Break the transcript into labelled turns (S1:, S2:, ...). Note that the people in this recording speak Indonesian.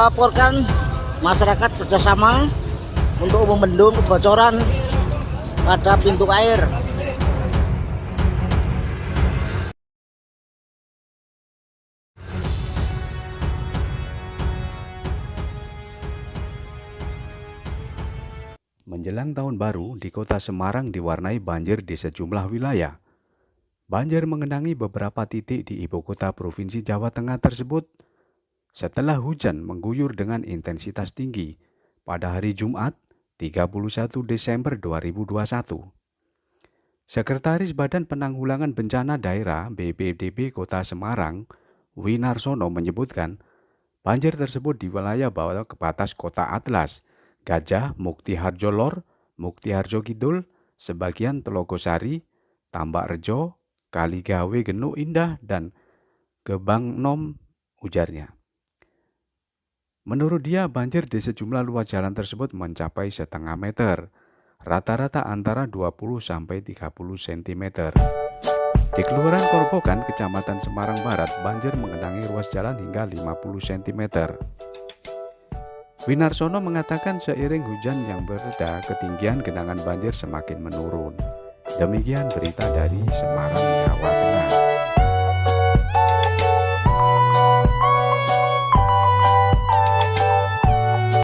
S1: melaporkan masyarakat kerjasama untuk membendung kebocoran pada pintu air.
S2: Menjelang tahun baru, di kota Semarang diwarnai banjir di sejumlah wilayah. Banjir mengenangi beberapa titik di ibu kota Provinsi Jawa Tengah tersebut setelah hujan mengguyur dengan intensitas tinggi pada hari Jumat 31 Desember 2021. Sekretaris Badan Penanggulangan Bencana Daerah BPBD Kota Semarang, Winarsono menyebutkan banjir tersebut di wilayah bawah ke batas Kota Atlas, Gajah, Mukti Harjo Lor, Mukti Harjo Kidul, sebagian Telogosari, Tambak Rejo, Kaligawe Genuk Indah, dan Gebang Nom, ujarnya. Menurut dia, banjir di sejumlah ruas jalan tersebut mencapai setengah meter, rata-rata antara 20 sampai 30 cm. Di Kelurahan Korbokan, Kecamatan Semarang Barat, banjir mengenangi ruas jalan hingga 50 cm. Winarsono mengatakan seiring hujan yang bereda, ketinggian genangan banjir semakin menurun. Demikian berita dari Semarang, Jawa